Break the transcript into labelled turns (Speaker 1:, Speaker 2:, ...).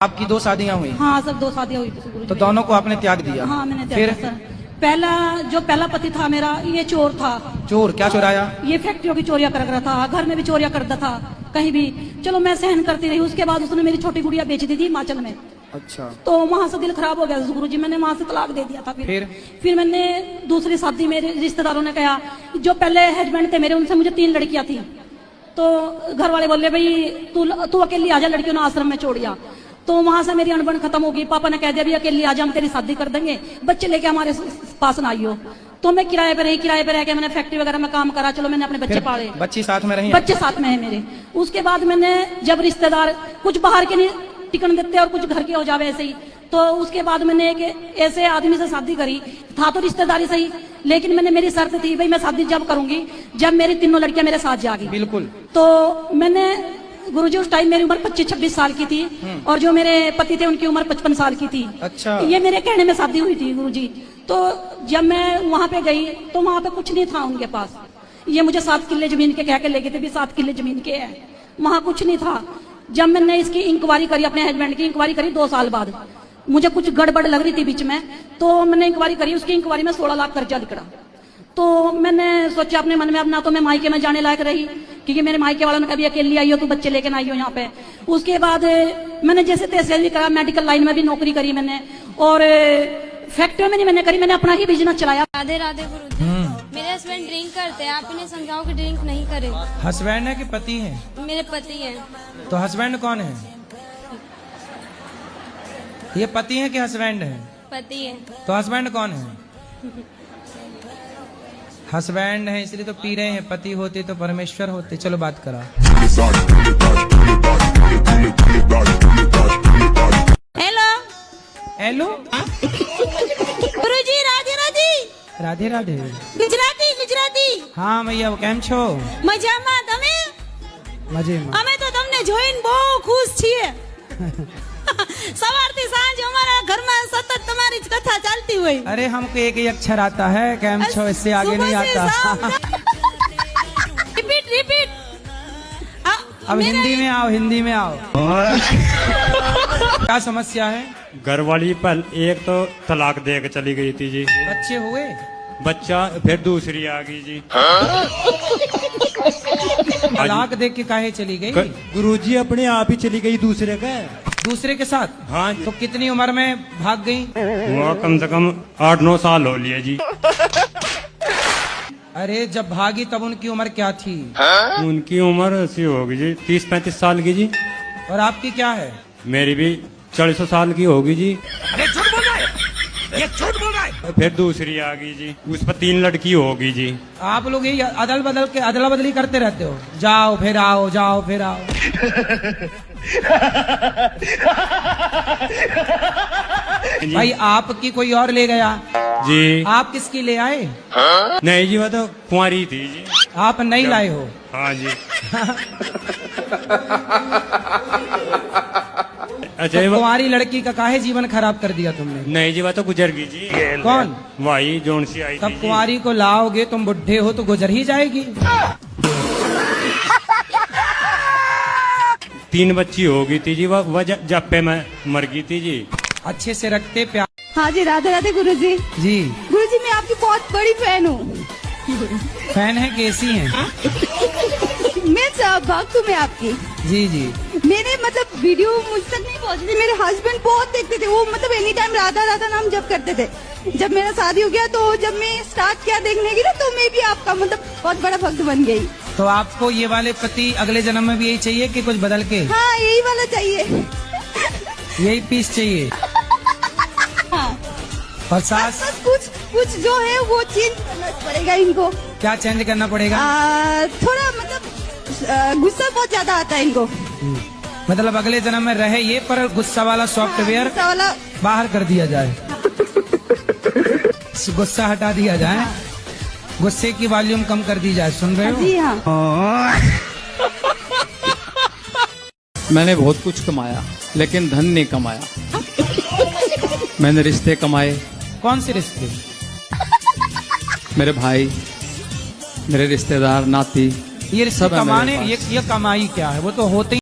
Speaker 1: आपकी दो शादियां हुई?
Speaker 2: हाँ सब दो शादियां हुई थी।
Speaker 1: तो दोनों को आपने त्याग दिया?
Speaker 2: हाँ मैंने त्याग
Speaker 1: फिर
Speaker 2: दिया। पहला पति था मेरा, ये चोर था।
Speaker 1: चोर? क्या चुराया?
Speaker 2: ये फैक्ट्रियों की चोरियां कर रहा था, घर में भी चोरियां करता था, कहीं भी। चलो मैं सहन करती रही। उसके बाद उसने मेरी छोटी गुड़िया बेच दी थी हिमाचल में।
Speaker 1: अच्छा।
Speaker 2: तो वहां से दिल खराब हो गया गुरुजी, मैंने वहां से तलाक दे दिया था। फिर मैंने दूसरी शादी, मेरे रिश्तेदारों ने कहा, जो पहले हस्बैंड थे मेरे उनसे मुझे 3 लड़कियां थी। तो घर वाले बोले भाई तू अकेली आजा, लड़कियों ने आश्रम में छोड़िया। तो वहां से मेरी अनबन खत्म होगी। पापा ने कह दिया भी अकेली आजा, हम तेरी शादी कर देंगे, बच्चे लेके हमारे पास ना आइयो। तो मैं किराए पे रह के मैंने फैक्ट्री वगैरह में काम करा। चलो मैंने अपने बच्चे पाले।
Speaker 1: बच्ची साथ में रही?
Speaker 2: बच्चे साथ में है मेरे। उसके बाद मैंने जब रिश्तेदार कुछ बाहर के नहीं टिकन देते और कुछ घर के हो जावे ऐसे ही, तो उसके बाद मैंने एक ऐसे आदमी से शादी करी। था तो रिश्तेदारी सही, लेकिन मैंने मेरी शर्त थी भाई मैं शादी जब करूंगी जब मेरी तीनों लड़कियां मेरे साथ जाएगी।
Speaker 1: बिल्कुल।
Speaker 2: तो मैंने गुरुजी, उस टाइम मेरी उम्र 25-26 साल की थी और जो मेरे पति थे उनकी उम्र 55 साल की थी।
Speaker 1: अच्छा।
Speaker 2: ये मेरे कहने में शादी हुई थी गुरुजी। तो जब मैं वहां पे गई तो वहां पे कुछ नहीं था उनके पास। ये मुझे 7 किले जमीन के कह के ले गए थे भी 7 किले जमीन के है, वहां कुछ नहीं था। जब मैंने इसकी इंक्वायरी करी, अपने हस्बैंड की इंक्वायरी करी 2 साल बाद, मुझे कुछ गड़बड़ लग रही थी बीच में, तो मैंने इंक्वायरी करी। उसकी इंक्वायरी में 16 लाख कर्जा निकला। तो मैंने सोचा अपने मन में, अब ना तो मैं मायके में जाने लायक रही, क्योंकि मेरे मायके वालों ने कभी अकेली आई हो तो बच्चे लेके ना आई हो यहाँ पे। उसके बाद मैंने जैसे तैसे भी करा, मेडिकल लाइन में भी नौकरी करी मैंने, और फैक्ट्री में नहीं मैंने करी, मैंने अपना ही बिजनेस चलाया।
Speaker 3: राधे राधे गुरुजी। मेरे हस्बैंड ड्रिंक करते हैं, आप इन्हें समझाओ कि ड्रिंक नहीं करे।
Speaker 1: हस्बैंड है कि पति है?
Speaker 3: मेरे पति हैं।
Speaker 1: तो हस्बैंड कौन है? ये पति है कि हस्बैंड है?
Speaker 3: पति हैं।
Speaker 1: तो हस्बैंड कौन है? हस्बैंड है इसलिए तो पी रहे हैं, पति होते तो परमेश्वर होते। चलो बात करा।
Speaker 3: हेलो
Speaker 1: हेलो
Speaker 3: गुरुजी, राधे राधे।
Speaker 1: राधे राधे।
Speaker 3: गुजराती गुजराती।
Speaker 1: हाँ मैया, કેમ છો?
Speaker 3: મજામાં, તમે?
Speaker 1: મજેમાં।
Speaker 3: અમે તો તમને જોઈને બહુ ખુશ છીએ। સવારથી સાંજ અમારા ઘરમાં સતત તમારી જ કથા ચાલતી હોય।
Speaker 1: अरे हमको एक ही अक्षर आता है, કેમ છો, इससे आगे नहीं आता।
Speaker 3: Repeat repeat.
Speaker 1: अब हिंदी में आओ, हिंदी में आओ। क्या समस्या है?
Speaker 4: घर वाली पहल एक तो तलाक दे के चली गई थी जी।
Speaker 1: बच्चे हुए?
Speaker 4: बच्चा फिर दूसरी आ गई जी।
Speaker 1: तलाक देख के काहे चली गई?
Speaker 4: गुरुजी अपने आप ही चली गई दूसरे का।
Speaker 1: दूसरे के साथ?
Speaker 4: हाँ।
Speaker 1: तो कितनी उम्र में भाग गई?
Speaker 4: वो कम से कम 8-9 साल हो लिए जी।
Speaker 1: अरे जब भागी तब उनकी उम्र क्या थी?
Speaker 4: उनकी उम्र ऐसी होगी जी 30-35 साल की जी।
Speaker 1: और आपकी क्या है?
Speaker 4: मेरी भी 40 साल की होगी जी।
Speaker 1: अरे झूठ बोल रहा है, ये झूठ बोल रहा है।
Speaker 4: फिर दूसरी आ गई जी, उस पर 3 लड़की होगी जी।
Speaker 1: आप लोग यही अदला बदली करते रहते हो, जाओ फिर आओ, जाओ फिर आओ। भाई आपकी कोई और ले गया
Speaker 4: जी।
Speaker 1: आप किसकी ले आए?
Speaker 4: नहीं जी, वो तो कुंवारी थी जी।
Speaker 1: आप नहीं लाए हो?
Speaker 4: हाँ जी। अच्छा,
Speaker 1: तो कुंवारी लड़की का काहे जीवन खराब कर दिया तुमने?
Speaker 4: नहीं जी, वो तो गुजर गई जी।
Speaker 1: कौन?
Speaker 4: वही जोन सी आई
Speaker 1: तब
Speaker 4: थी।
Speaker 1: कुंवारी को लाओगे, तुम बुढ़े हो तो गुजर ही जाएगी।
Speaker 4: 3 बच्ची हो गई थी जी, वह जप्पे में मर गई थी जी।
Speaker 1: अच्छे से रखते प्यार।
Speaker 5: हाँ जी, राधे राधे गुरुजी।
Speaker 1: जी
Speaker 5: गुरुजी, मैं आपकी बहुत बड़ी फैन हूँ।
Speaker 1: फैन है, कैसी हैं?
Speaker 5: मैं सब भक्त हूँ मैं आपकी।
Speaker 1: जी जी।
Speaker 5: मेरे मतलब वीडियो मुझ तक नहीं पहुँचती थी, मेरे हस्बैंड बहुत देखते थे। वो मतलब एनी टाइम राधा राधा नाम जप करते थे। जब मेरा शादी हो गया तो जब मैं स्टार्ट किया देखने की ना, तो मैं भी आपका मतलब बहुत बड़ा भक्त बन गई।
Speaker 1: तो आपको ये वाले पति अगले जन्म में भी यही चाहिए कि कुछ बदल के?
Speaker 5: हाँ, यही वाला चाहिए।
Speaker 1: यही पीस चाहिए?
Speaker 5: हाँ।
Speaker 1: और सास?
Speaker 5: बस कुछ जो है वो चेंज करना पड़ेगा इनको।
Speaker 1: क्या चेंज करना पड़ेगा?
Speaker 5: थोड़ा मतलब गुस्सा बहुत ज्यादा आता है इनको।
Speaker 1: मतलब अगले जन्म में रहे ये, पर गुस्सा वाला सॉफ्टवेयर
Speaker 5: गुस्सा वाला
Speaker 1: बाहर कर दिया जाए। गुस्सा हटा दिया जाए, गुस्से की वॉल्यूम कम कर दी जाए। सुन रहे हो?
Speaker 5: जी हाँ।
Speaker 6: मैंने बहुत कुछ कमाया लेकिन धन नहीं कमाया। मैंने रिश्ते कमाए।
Speaker 1: कौन से रिश्ते?
Speaker 6: मेरे भाई, मेरे रिश्तेदार, नाती,
Speaker 1: ये रिश्ते
Speaker 6: सब है मेरे
Speaker 1: कमाने,
Speaker 6: पास।
Speaker 1: ये कमाई क्या है? वो तो होते ही